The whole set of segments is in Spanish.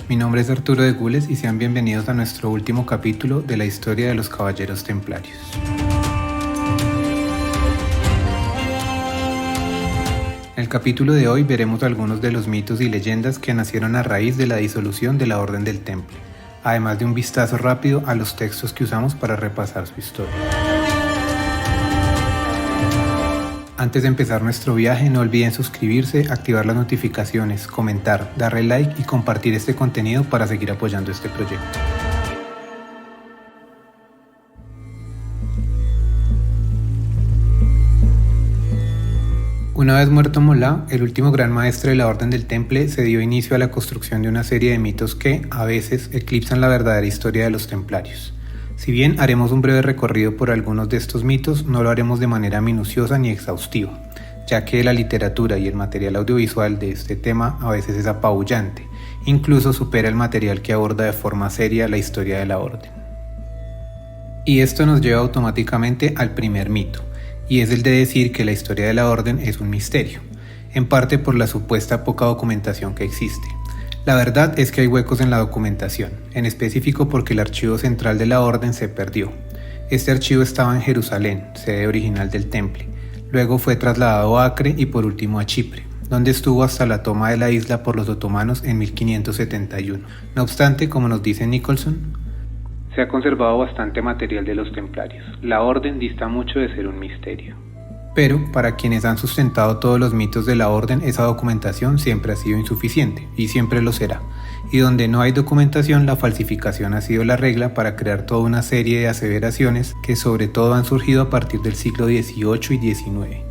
mi nombre es Arturo de Gules y sean bienvenidos a nuestro último capítulo de la historia de los Caballeros Templarios. En el capítulo de hoy veremos algunos de los mitos y leyendas que nacieron a raíz de la disolución de la Orden del Temple, además de un vistazo rápido a los textos que usamos para repasar su historia. Antes de empezar nuestro viaje, no olviden suscribirse, activar las notificaciones, comentar, darle like y compartir este contenido para seguir apoyando este proyecto. Una vez muerto Molá, el último gran maestre de la Orden del Temple, se dio inicio a la construcción de una serie de mitos que, a veces, eclipsan la verdadera historia de los templarios. Si bien haremos un breve recorrido por algunos de estos mitos, no lo haremos de manera minuciosa ni exhaustiva, ya que la literatura y el material audiovisual de este tema a veces es apabullante, incluso supera el material que aborda de forma seria la historia de la Orden. Y esto nos lleva automáticamente al primer mito, y es el de decir que la historia de la Orden es un misterio, en parte por la supuesta poca documentación que existe. La verdad es que hay huecos en la documentación, en específico porque el archivo central de la Orden se perdió. Este archivo estaba en Jerusalén, sede original del Temple, luego fue trasladado a Acre y por último a Chipre, donde estuvo hasta la toma de la isla por los otomanos en 1571. No obstante, como nos dice Nicholson, se ha conservado bastante material de los templarios. La Orden dista mucho de ser un misterio. Pero para quienes han sustentado todos los mitos de la Orden, esa documentación siempre ha sido insuficiente y siempre lo será. Y donde no hay documentación, la falsificación ha sido la regla para crear toda una serie de aseveraciones que sobre todo han surgido a partir del siglo XVIII y XIX.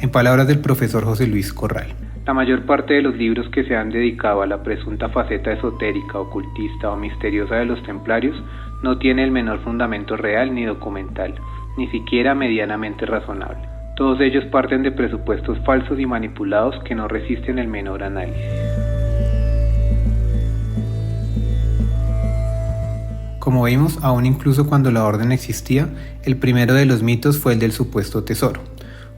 En palabras del profesor José Luis Corral, la mayor parte de los libros que se han dedicado a la presunta faceta esotérica, ocultista o misteriosa de los templarios no tiene el menor fundamento real ni documental, ni siquiera medianamente razonable. Todos ellos parten de presupuestos falsos y manipulados que no resisten el menor análisis. Como vimos, aún incluso cuando la Orden existía, el primero de los mitos fue el del supuesto tesoro.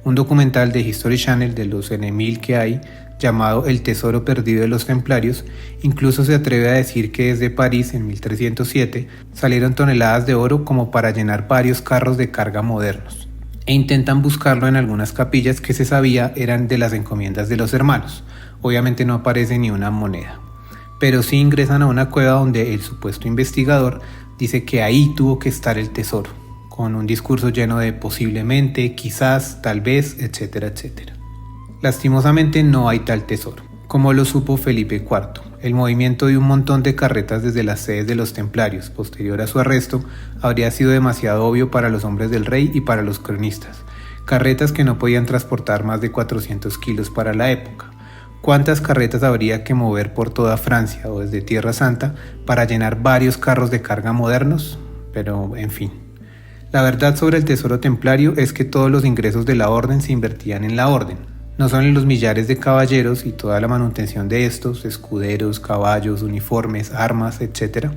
Un documental de History Channel de los N1000 que hay, llamado El Tesoro Perdido de los Templarios, incluso se atreve a decir que desde París en 1307 salieron toneladas de oro como para llenar varios carros de carga modernos. E intentan buscarlo en algunas capillas que se sabía eran de las encomiendas de los hermanos. Obviamente no aparece ni una moneda, pero sí ingresan a una cueva donde el supuesto investigador dice que ahí tuvo que estar el tesoro, con un discurso lleno de posiblemente, quizás, tal vez, etcétera, etcétera. Lastimosamente no hay tal tesoro, como lo supo Felipe IV. El movimiento de un montón de carretas desde las sedes de los templarios, posterior a su arresto, habría sido demasiado obvio para los hombres del rey y para los cronistas. Carretas que no podían transportar más de 400 kilos para la época. ¿Cuántas carretas habría que mover por toda Francia o desde Tierra Santa para llenar varios carros de carga modernos? Pero, en fin. La verdad sobre el tesoro templario es que todos los ingresos de la Orden se invertían en la Orden. No son en los millares de caballeros y toda la manutención de estos, escuderos, caballos, uniformes, armas, etc.,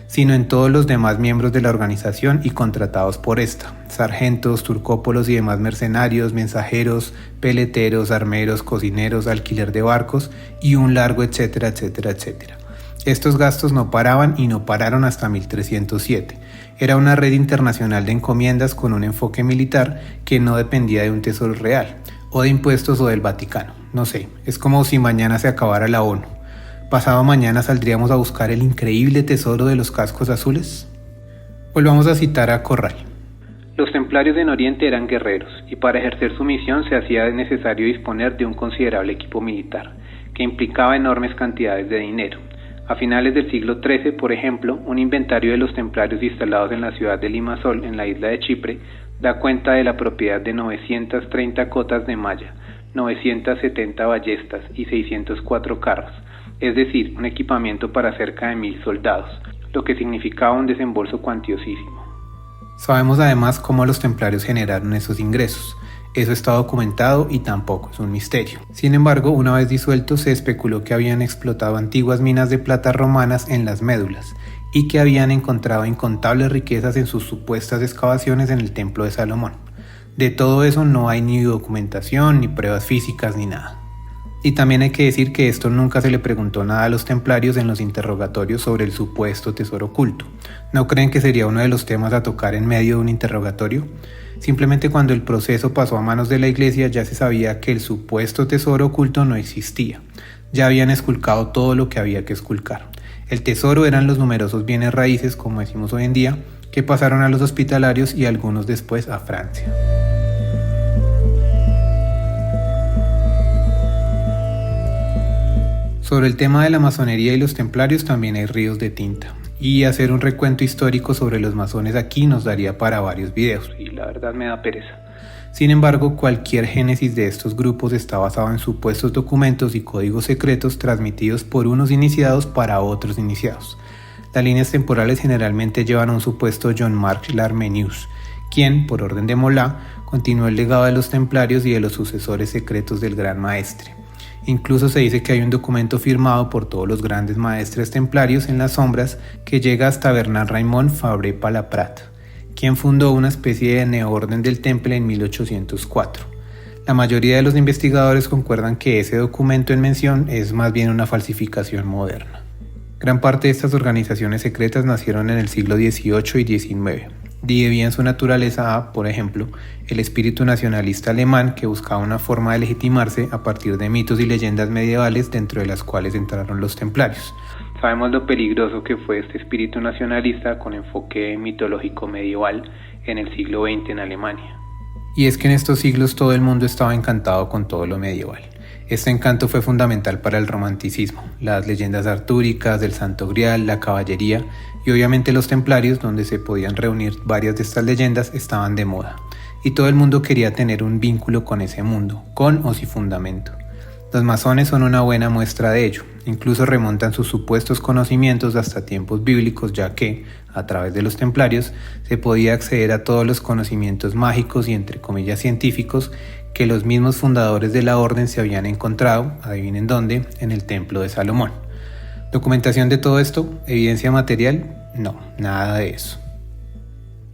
sino en todos los demás miembros de la organización y contratados por esta, sargentos, turcópolos y demás mercenarios, mensajeros, peleteros, armeros, cocineros, alquiler de barcos y un largo etcétera, etcétera, etcétera. Estos gastos no paraban y no pararon hasta 1307. Era una red internacional de encomiendas con un enfoque militar que no dependía de un tesoro real, o de impuestos o del Vaticano, no sé, es como si mañana se acabara la ONU. ¿Pasado mañana saldríamos a buscar el increíble tesoro de los cascos azules? Volvamos a citar a Corral. Los templarios en Oriente eran guerreros, y para ejercer su misión se hacía necesario disponer de un considerable equipo militar, que implicaba enormes cantidades de dinero. A finales del siglo XIII, por ejemplo, un inventario de los templarios instalados en la ciudad de Limassol, en la isla de Chipre, da cuenta de la propiedad de 930 cotas de malla, 970 ballestas y 604 carros, es decir, un equipamiento para cerca de 1000 soldados, lo que significaba un desembolso cuantiosísimo. Sabemos además cómo los templarios generaron esos ingresos. Eso está documentado y tampoco es un misterio. Sin embargo, una vez disuelto, se especuló que habían explotado antiguas minas de plata romanas en las médulas y que habían encontrado incontables riquezas en sus supuestas excavaciones en el Templo de Salomón. De todo eso no hay ni documentación, ni pruebas físicas, ni nada. Y también hay que decir que esto nunca se le preguntó nada a los templarios en los interrogatorios sobre el supuesto tesoro oculto. ¿No creen que sería uno de los temas a tocar en medio de un interrogatorio? Simplemente cuando el proceso pasó a manos de la iglesia ya se sabía que el supuesto tesoro oculto no existía. Ya habían esculcado todo lo que había que esculcar. El tesoro eran los numerosos bienes raíces, como decimos hoy en día, que pasaron a los hospitalarios y algunos después a Francia. Sobre el tema de la masonería y los templarios también hay ríos de tinta. Y hacer un recuento histórico sobre los masones aquí nos daría para varios videos, y la verdad me da pereza. Sin embargo, cualquier génesis de estos grupos está basado en supuestos documentos y códigos secretos transmitidos por unos iniciados para otros iniciados. Las líneas temporales generalmente llevan a un supuesto Jean-Marc Larmenius, quien, por orden de Molá, continuó el legado de los templarios y de los sucesores secretos del Gran Maestre. Incluso se dice que hay un documento firmado por todos los grandes maestres templarios en las sombras que llega hasta Bernard Raymond Fabre Palaprat, quien fundó una especie de neoorden del Temple en 1804. La mayoría de los investigadores concuerdan que ese documento en mención es más bien una falsificación moderna. Gran parte de estas organizaciones secretas nacieron en el siglo XVIII y XIX. Debían su naturaleza a, por ejemplo, el espíritu nacionalista alemán que buscaba una forma de legitimarse a partir de mitos y leyendas medievales dentro de las cuales entraron los templarios. Sabemos lo peligroso que fue este espíritu nacionalista con enfoque mitológico medieval en el siglo XX en Alemania. Y es que en estos siglos todo el mundo estaba encantado con todo lo medieval. Este encanto fue fundamental para el romanticismo, las leyendas artúricas, del Santo Grial, la caballería y obviamente los templarios, donde se podían reunir varias de estas leyendas, estaban de moda. Y todo el mundo quería tener un vínculo con ese mundo, con o sin fundamento. Los masones son una buena muestra de ello, incluso remontan sus supuestos conocimientos hasta tiempos bíblicos, ya que, a través de los templarios, se podía acceder a todos los conocimientos mágicos y entre comillas científicos que los mismos fundadores de la orden se habían encontrado, adivinen dónde, en el Templo de Salomón. ¿Documentación de todo esto? ¿Evidencia material? No, nada de eso.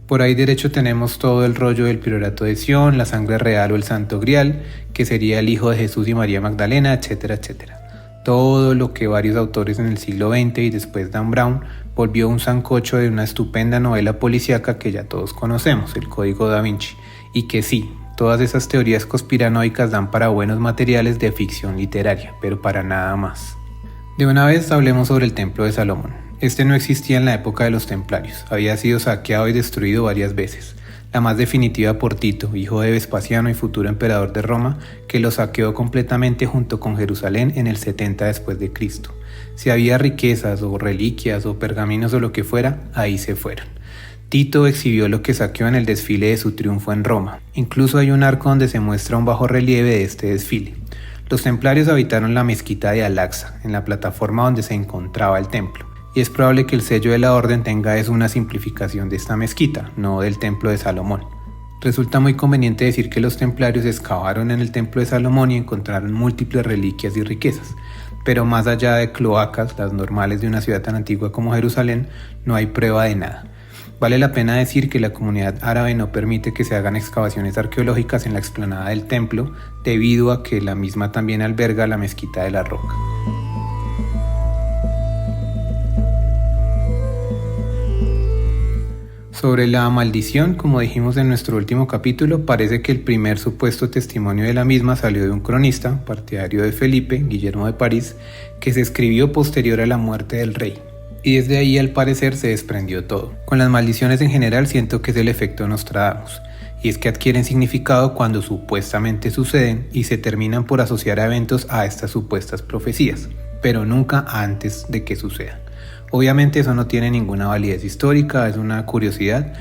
Por ahí derecho tenemos todo el rollo del priorato de Sion, la sangre real o el Santo Grial, que sería el hijo de Jesús y María Magdalena, etcétera, etcétera. Todo lo que varios autores en el siglo XX y después Dan Brown volvió un sancocho de una estupenda novela policíaca que ya todos conocemos, el Código Da Vinci, y que sí, todas esas teorías conspiranoicas dan para buenos materiales de ficción literaria, pero para nada más. De una vez hablemos sobre el Templo de Salomón. Este no existía en la época de los templarios, había sido saqueado y destruido varias veces. La más definitiva por Tito, hijo de Vespasiano y futuro emperador de Roma, que lo saqueó completamente junto con Jerusalén en el 70 después de Cristo. Si había riquezas o reliquias o pergaminos o lo que fuera, ahí se fueron. Tito exhibió lo que saqueó en el desfile de su triunfo en Roma. Incluso hay un arco donde se muestra un bajorrelieve de este desfile. Los templarios habitaron la mezquita de Al-Aqsa, en la plataforma donde se encontraba el templo. Y es probable que el sello de la orden tenga una simplificación de esta mezquita, no del Templo de Salomón. Resulta muy conveniente decir que los templarios excavaron en el Templo de Salomón y encontraron múltiples reliquias y riquezas. Pero más allá de cloacas, las normales de una ciudad tan antigua como Jerusalén, no hay prueba de nada. Vale la pena decir que la comunidad árabe no permite que se hagan excavaciones arqueológicas en la explanada del templo, debido a que la misma también alberga la mezquita de la Roca. Sobre la maldición, como dijimos en nuestro último capítulo, parece que el primer supuesto testimonio de la misma salió de un cronista, partidario de Felipe, Guillermo de París, que se escribió posterior a la muerte del rey. Y desde ahí al parecer se desprendió todo. Con las maldiciones en general siento que es el efecto Nostradamus, y es que adquieren significado cuando supuestamente suceden y se terminan por asociar a eventos a estas supuestas profecías, pero nunca antes de que sucedan. Obviamente eso no tiene ninguna validez histórica, es una curiosidad,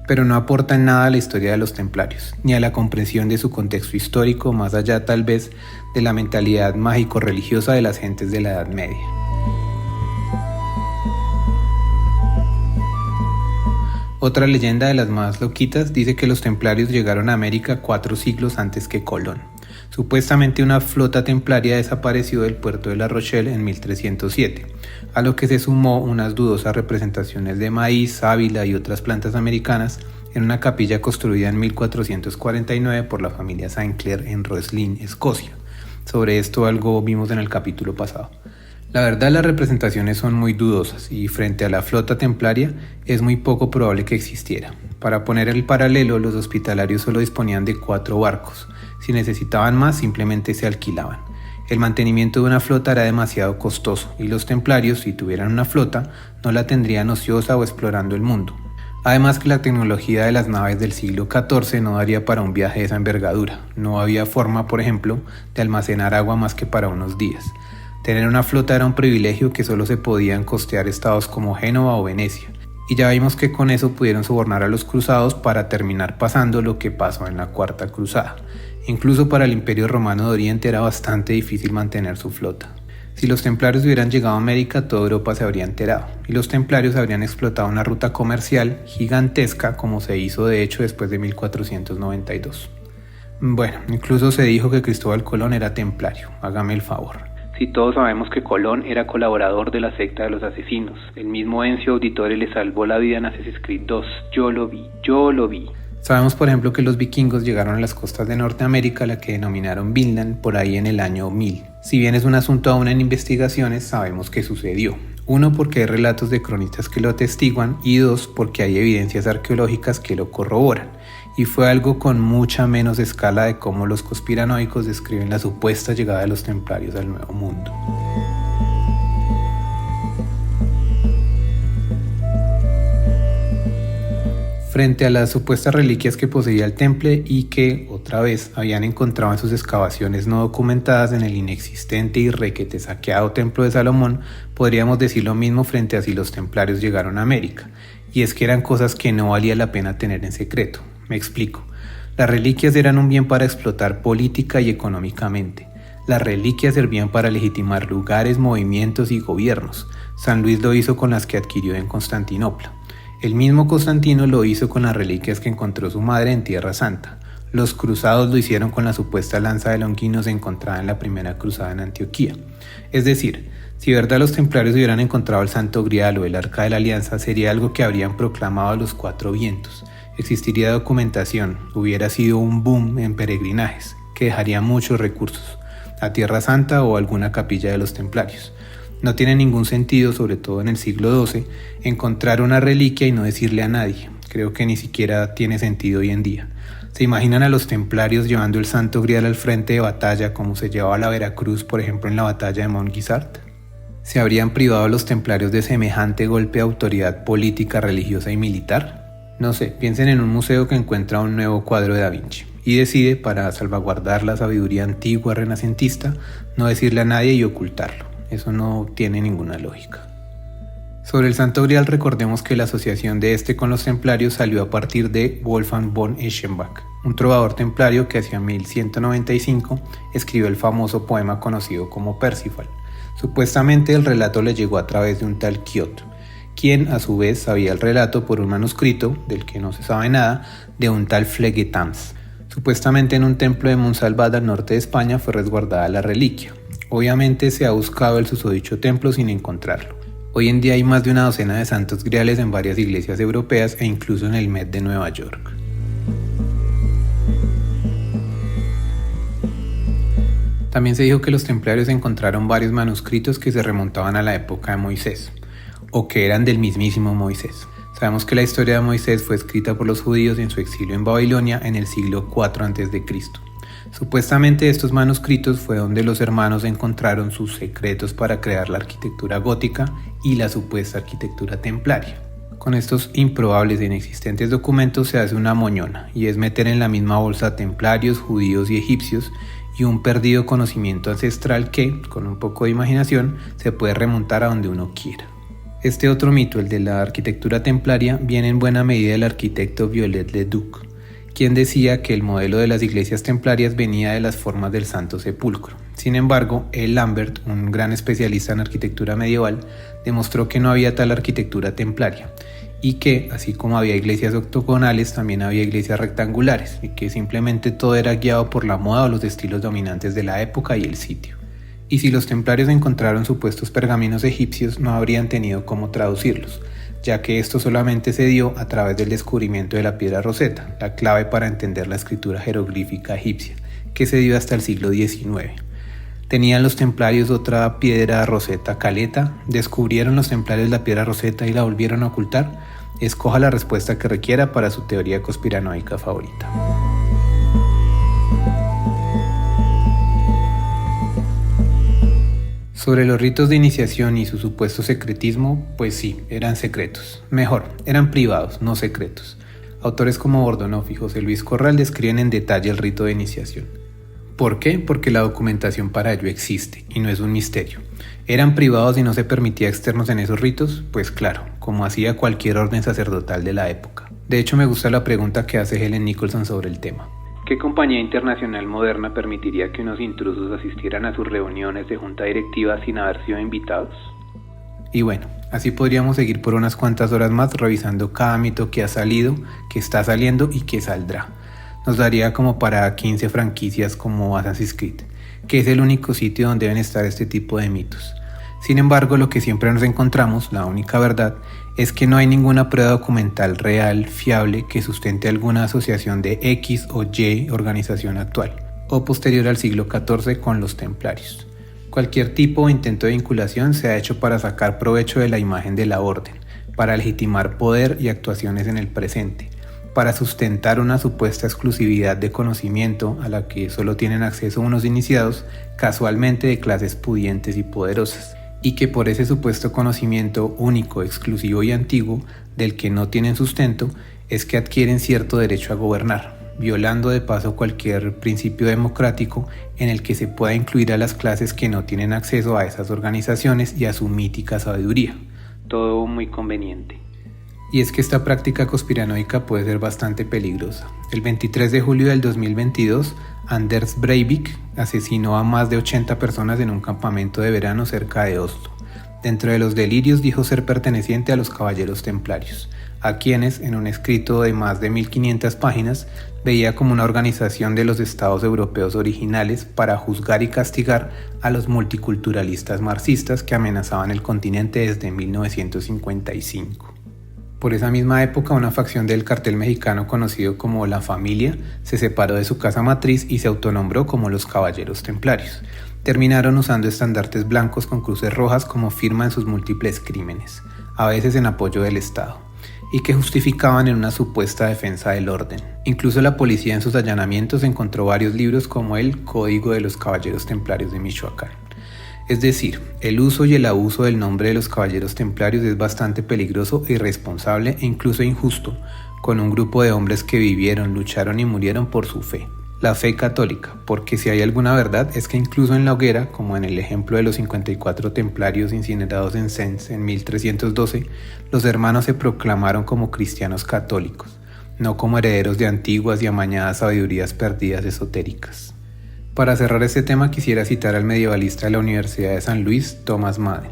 pero no aporta en nada a la historia de los templarios, ni a la comprensión de su contexto histórico, más allá tal vez de la mentalidad mágico-religiosa de las gentes de la Edad Media. Otra leyenda de las más loquitas dice que los templarios llegaron a América 4 siglos antes que Colón. Supuestamente una flota templaria desapareció del puerto de La Rochelle en 1307, a lo que se sumó unas dudosas representaciones de maíz, sábila y otras plantas americanas en una capilla construida en 1449 por la familia Saint Clair en Roslin, Escocia. Sobre esto algo vimos en el capítulo pasado. La verdad, las representaciones son muy dudosas y frente a la flota templaria es muy poco probable que existiera. Para poner el paralelo, los hospitalarios solo disponían de 4 barcos. Si necesitaban más, simplemente se alquilaban. El mantenimiento de una flota era demasiado costoso y los templarios, si tuvieran una flota, no la tendrían ociosa o explorando el mundo. Además que la tecnología de las naves del siglo XIV no daría para un viaje de esa envergadura. No había forma, por ejemplo, de almacenar agua más que para unos días. Tener una flota era un privilegio que solo se podían costear estados como Génova o Venecia. Y ya vimos que con eso pudieron sobornar a los cruzados para terminar pasando lo que pasó en la Cuarta Cruzada. Incluso para el Imperio Romano de Oriente era bastante difícil mantener su flota. Si los templarios hubieran llegado a América, toda Europa se habría enterado, y los templarios habrían explotado una ruta comercial gigantesca como se hizo de hecho después de 1492. Bueno, incluso se dijo que Cristóbal Colón era templario, hágame el favor. Si todos sabemos que Colón era colaborador de la secta de los asesinos, el mismo Ezio Auditore le salvó la vida en Assassin's Creed 2, yo lo vi. Sabemos, por ejemplo, que los vikingos llegaron a las costas de Norteamérica, la que denominaron Vinland, por ahí en el año 1000. Si bien es un asunto aún en investigaciones, sabemos que sucedió. 1, porque hay relatos de cronistas que lo atestiguan, y 2, porque hay evidencias arqueológicas que lo corroboran. Y fue algo con mucha menos escala de cómo los conspiranoicos describen la supuesta llegada de los templarios al Nuevo Mundo. Frente a las supuestas reliquias que poseía el temple y que, otra vez, habían encontrado en sus excavaciones no documentadas en el inexistente y requete saqueado Templo de Salomón, podríamos decir lo mismo frente a si los templarios llegaron a América, y es que eran cosas que no valía la pena tener en secreto. Me explico. Las reliquias eran un bien para explotar política y económicamente. Las reliquias servían para legitimar lugares, movimientos y gobiernos. San Luis lo hizo con las que adquirió en Constantinopla. El mismo Constantino lo hizo con las reliquias que encontró su madre en Tierra Santa. Los cruzados lo hicieron con la supuesta lanza de Longinos encontrada en la primera cruzada en Antioquía. Es decir, si de verdad los templarios hubieran encontrado el Santo Grial o el Arca de la Alianza, sería algo que habrían proclamado a los 4 vientos. Existiría documentación, hubiera sido un boom en peregrinajes, que dejaría muchos recursos, a Tierra Santa o alguna capilla de los templarios. No tiene ningún sentido, sobre todo en el siglo XII, encontrar una reliquia y no decirle a nadie. Creo que ni siquiera tiene sentido hoy en día. ¿Se imaginan a los templarios llevando el Santo Grial al frente de batalla como se llevaba la Veracruz, por ejemplo, en la batalla de Montguisart? ¿Se habrían privado los templarios de semejante golpe de autoridad política, religiosa y militar? No sé, piensen en un museo que encuentra un nuevo cuadro de Da Vinci y decide, para salvaguardar la sabiduría antigua renacentista, no decirle a nadie y ocultarlo. Eso no tiene ninguna lógica. Sobre el Santo Grial, recordemos que la asociación de este con los templarios salió a partir de Wolfgang von Eschenbach, un trovador templario que hacia 1195 escribió el famoso poema conocido como Parsifal. Supuestamente el relato le llegó a través de un tal Quiot, quien a su vez sabía el relato por un manuscrito, del que no se sabe nada, de un tal Flegetans. Supuestamente en un templo de Montsalvat al norte de España fue resguardada la reliquia. Obviamente se ha buscado el susodicho templo sin encontrarlo. Hoy en día hay más de una docena de santos griales en varias iglesias europeas e incluso en el Met de Nueva York. También se dijo que los templarios encontraron varios manuscritos que se remontaban a la época de Moisés, o que eran del mismísimo Moisés. Sabemos que la historia de Moisés fue escrita por los judíos en su exilio en Babilonia en el siglo IV a.C. Supuestamente estos manuscritos fue donde los hermanos encontraron sus secretos para crear la arquitectura gótica y la supuesta arquitectura templaria. Con estos improbables e inexistentes documentos se hace una moñona, y es meter en la misma bolsa templarios, judíos y egipcios y un perdido conocimiento ancestral que, con un poco de imaginación, se puede remontar a donde uno quiera. Este otro mito, el de la arquitectura templaria, viene en buena medida del arquitecto Viollet-le-Duc, quien decía que el modelo de las iglesias templarias venía de las formas del Santo Sepulcro. Sin embargo, Lambert, un gran especialista en arquitectura medieval, demostró que no había tal arquitectura templaria y que, así como había iglesias octogonales, también había iglesias rectangulares y que simplemente todo era guiado por la moda o los estilos dominantes de la época y el sitio. Y si los templarios encontraron supuestos pergaminos egipcios, no habrían tenido cómo traducirlos, ya que esto solamente se dio a través del descubrimiento de la piedra Rosetta, la clave para entender la escritura jeroglífica egipcia, que se dio hasta el siglo XIX. ¿Tenían los templarios otra piedra roseta caleta? ¿Descubrieron los templarios la piedra roseta y la volvieron a ocultar? Escoja la respuesta que requiera para su teoría conspiranoica favorita. Sobre los ritos de iniciación y su supuesto secretismo, pues sí, eran secretos. Mejor, eran privados, no secretos. Autores como Bordonov y José Luis Corral describen en detalle el rito de iniciación. ¿Por qué? Porque la documentación para ello existe y no es un misterio. ¿Eran privados y no se permitía externos en esos ritos? Pues claro, como hacía cualquier orden sacerdotal de la época. De hecho, me gusta la pregunta que hace Helen Nicholson sobre el tema. ¿Qué compañía internacional moderna permitiría que unos intrusos asistieran a sus reuniones de junta directiva sin haber sido invitados? Y bueno, así podríamos seguir por unas cuantas horas más revisando cada mito que ha salido, que está saliendo y que saldrá. Nos daría como para 15 franquicias como Assassin's Creed, que es el único sitio donde deben estar este tipo de mitos. Sin embargo, lo que siempre nos encontramos, la única verdad, es que no hay ninguna prueba documental real, fiable, que sustente alguna asociación de X o Y organización actual, o posterior al siglo XIV con los templarios. Cualquier tipo o intento de vinculación se ha hecho para sacar provecho de la imagen de la orden, para legitimar poder y actuaciones en el presente, para sustentar una supuesta exclusividad de conocimiento a la que solo tienen acceso unos iniciados, casualmente de clases pudientes y poderosas, y que por ese supuesto conocimiento único, exclusivo y antiguo, del que no tienen sustento, es que adquieren cierto derecho a gobernar, violando de paso cualquier principio democrático en el que se pueda incluir a las clases que no tienen acceso a esas organizaciones y a su mítica sabiduría. Todo muy conveniente. Y es que esta práctica conspiranoica puede ser bastante peligrosa. El 23 de julio del 2022, Anders Breivik asesinó a más de 80 personas en un campamento de verano cerca de Oslo. Dentro de los delirios dijo ser perteneciente a los Caballeros Templarios, a quienes, en un escrito de más de 1500 páginas, veía como una organización de los estados europeos originales para juzgar y castigar a los multiculturalistas marxistas que amenazaban el continente desde 1955. Por esa misma época, una facción del cartel mexicano conocido como La Familia se separó de su casa matriz y se autonombró como los Caballeros Templarios. Terminaron usando estandartes blancos con cruces rojas como firma en sus múltiples crímenes, a veces en apoyo del Estado, y que justificaban en una supuesta defensa del orden. Incluso la policía en sus allanamientos encontró varios libros como el Código de los Caballeros Templarios de Michoacán. Es decir, el uso y el abuso del nombre de los Caballeros Templarios es bastante peligroso, irresponsable e incluso injusto, con un grupo de hombres que vivieron, lucharon y murieron por su fe. La fe católica, porque si hay alguna verdad es que incluso en la hoguera, como en el ejemplo de los 54 templarios incinerados en Sens en 1312, los hermanos se proclamaron como cristianos católicos, no como herederos de antiguas y amañadas sabidurías perdidas esotéricas. Para cerrar este tema quisiera citar al medievalista de la Universidad de San Luis, Thomas Madden.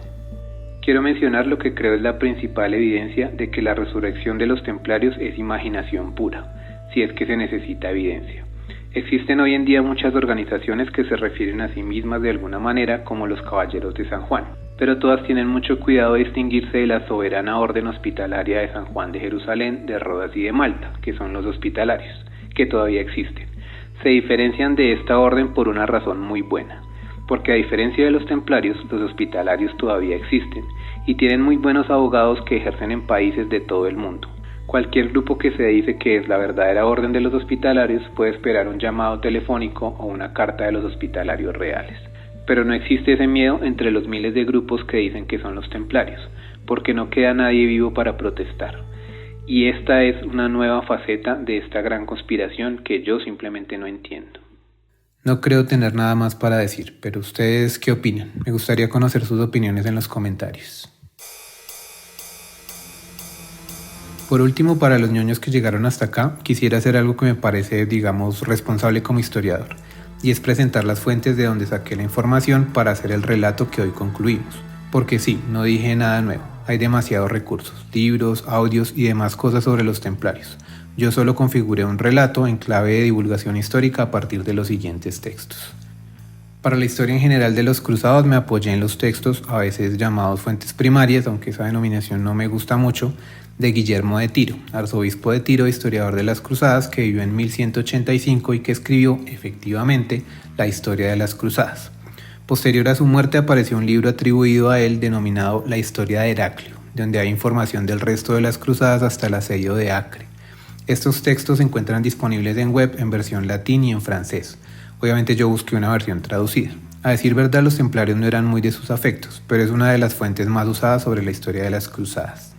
Quiero mencionar lo que creo es la principal evidencia de que la resurrección de los templarios es imaginación pura, si es que se necesita evidencia. Existen hoy en día muchas organizaciones que se refieren a sí mismas de alguna manera como los Caballeros de San Juan, pero todas tienen mucho cuidado de distinguirse de la soberana orden hospitalaria de San Juan de Jerusalén, de Rodas y de Malta, que son los hospitalarios, que todavía existen. Se diferencian de esta orden por una razón muy buena, porque a diferencia de los templarios, los hospitalarios todavía existen y tienen muy buenos abogados que ejercen en países de todo el mundo. Cualquier grupo que se dice que es la verdadera orden de los hospitalarios puede esperar un llamado telefónico o una carta de los hospitalarios reales. Pero no existe ese miedo entre los miles de grupos que dicen que son los templarios, porque no queda nadie vivo para protestar. Y esta es una nueva faceta de esta gran conspiración que yo simplemente no entiendo. No creo tener nada más para decir, pero ¿ustedes qué opinan? Me gustaría conocer sus opiniones en los comentarios. Por último, para los ñoños que llegaron hasta acá, quisiera hacer algo que me parece, responsable como historiador, y es presentar las fuentes de donde saqué la información para hacer el relato que hoy concluimos. Porque sí, no dije nada nuevo. Hay demasiados recursos, libros, audios y demás cosas sobre los templarios. Yo solo configuré un relato en clave de divulgación histórica a partir de los siguientes textos. Para la historia en general de los cruzados me apoyé en los textos, a veces llamados fuentes primarias, aunque esa denominación no me gusta mucho, de Guillermo de Tiro, arzobispo de Tiro, historiador de las cruzadas, que vivió en 1185 y que escribió, efectivamente, la historia de las cruzadas. Posterior a su muerte apareció un libro atribuido a él denominado La historia de Heraclio, donde hay información del resto de las cruzadas hasta el asedio de Acre. Estos textos se encuentran disponibles en web en versión latín y en francés. Obviamente yo busqué una versión traducida. A decir verdad, los templarios no eran muy de sus afectos, pero es una de las fuentes más usadas sobre la historia de las cruzadas.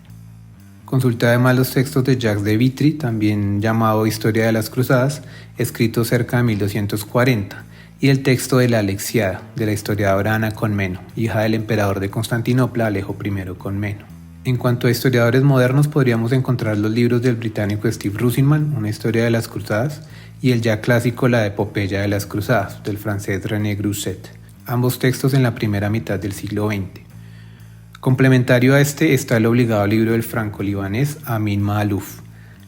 Consulté además los textos de Jacques de Vitry, también llamado Historia de las Cruzadas, escrito cerca de 1240, y el texto de la Alexiada, de la historiadora Ana Comneno, hija del emperador de Constantinopla Alejo I Comneno. En cuanto a historiadores modernos, podríamos encontrar los libros del británico Steve Runciman, Una historia de las cruzadas, y el ya clásico La epopeya de las cruzadas, del francés René Grousset, ambos textos en la primera mitad del siglo XX. Complementario a este está el obligado libro del franco-libanés Amin Maalouf,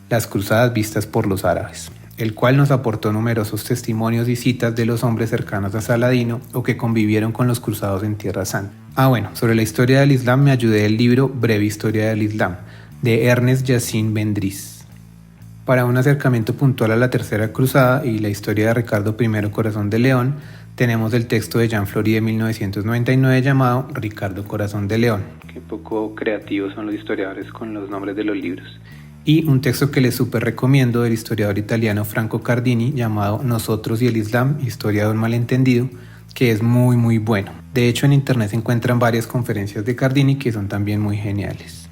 Las cruzadas vistas por los árabes, el cual nos aportó numerosos testimonios y citas de los hombres cercanos a Saladino o que convivieron con los cruzados en Tierra Santa. Sobre la historia del Islam me ayudé del libro Breve Historia del Islam, de Ernest Yassin Bendris. Para un acercamiento puntual a la Tercera Cruzada y la historia de Ricardo I Corazón de León, tenemos el texto de Jean Flory de 1999 llamado Ricardo Corazón de León. Qué poco creativos son los historiadores con los nombres de los libros. Y un texto que les súper recomiendo del historiador italiano Franco Cardini llamado Nosotros y el Islam, historia de un malentendido, que es muy bueno. De hecho, en internet se encuentran varias conferencias de Cardini que son también muy geniales.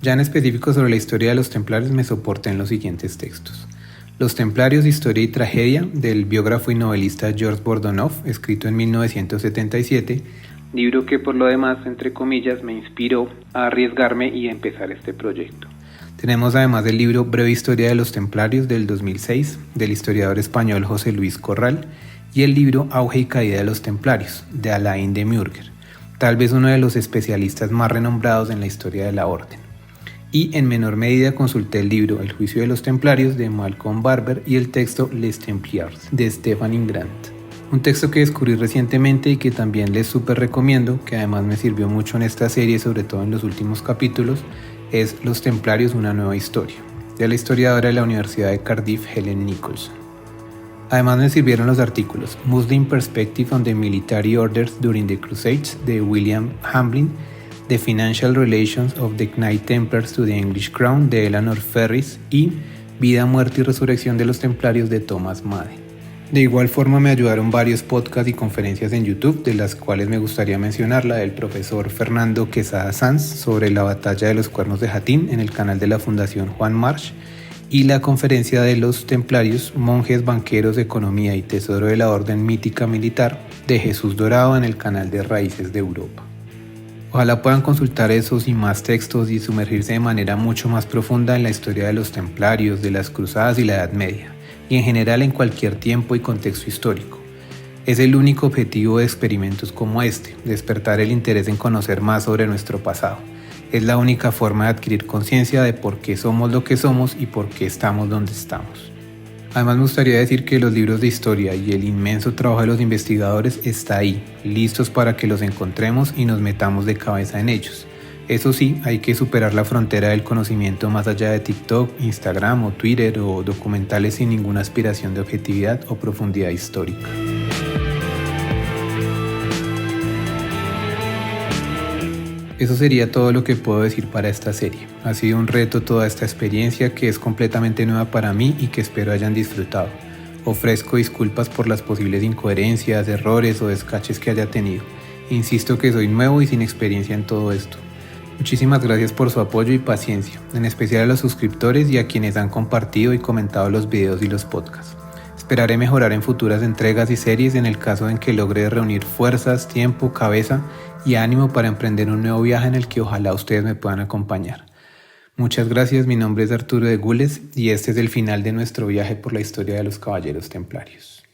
Ya en específico sobre la historia de los templarios me soporté en los siguientes textos. Los templarios, historia y tragedia, del biógrafo y novelista Georges Bordonoff, escrito en 1977, libro que por lo demás, entre comillas, me inspiró a arriesgarme y a empezar este proyecto. Tenemos además el libro Breve Historia de los Templarios del 2006, del historiador español José Luis Corral, y el libro Auge y Caída de los Templarios, de Alain de Murger, tal vez uno de los especialistas más renombrados en la historia de la orden. Y en menor medida consulté el libro El Juicio de los Templarios, de Malcolm Barber, y el texto Les Templiers, de Stephanie Grant. Un texto que descubrí recientemente y que también les súper recomiendo, que además me sirvió mucho en esta serie, sobre todo en los últimos capítulos, es Los Templarios, una nueva historia, de la historiadora de la Universidad de Cardiff, Helen Nicholson. Además me sirvieron los artículos Muslim Perspective on the Military Orders During the Crusades, de William Hamblin, The Financial Relations of the Knight Templars to the English Crown, de Eleanor Ferris, y Vida, Muerte y Resurrección de los Templarios, de Thomas Madden. De igual forma me ayudaron varios podcasts y conferencias en YouTube, de las cuales me gustaría mencionar la del profesor Fernando Quesada Sanz sobre la batalla de los Cuernos de Jatín en el canal de la Fundación Juan March, y la conferencia de los templarios, monjes, banqueros, economía y tesoro de la orden mítica militar de Jesús Dorado en el canal de Raíces de Europa. Ojalá puedan consultar esos y más textos y sumergirse de manera mucho más profunda en la historia de los templarios, de las cruzadas y la Edad Media, y en general en cualquier tiempo y contexto histórico. Es el único objetivo de experimentos como este, despertar el interés en conocer más sobre nuestro pasado. Es la única forma de adquirir conciencia de por qué somos lo que somos y por qué estamos donde estamos. Además me gustaría decir que los libros de historia y el inmenso trabajo de los investigadores está ahí, listos para que los encontremos y nos metamos de cabeza en ellos. Eso sí, hay que superar la frontera del conocimiento más allá de TikTok, Instagram o Twitter o documentales sin ninguna aspiración de objetividad o profundidad histórica. Eso sería todo lo que puedo decir para esta serie. Ha sido un reto toda esta experiencia que es completamente nueva para mí y que espero hayan disfrutado. Ofrezco disculpas por las posibles incoherencias, errores o descaches que haya tenido. Insisto que soy nuevo y sin experiencia en todo esto. Muchísimas gracias por su apoyo y paciencia, en especial a los suscriptores y a quienes han compartido y comentado los videos y los podcasts. Esperaré mejorar en futuras entregas y series en el caso en que logre reunir fuerzas, tiempo, cabeza y ánimo para emprender un nuevo viaje en el que ojalá ustedes me puedan acompañar. Muchas gracias, mi nombre es Arturo de Gules y este es el final de nuestro viaje por la historia de los Caballeros Templarios.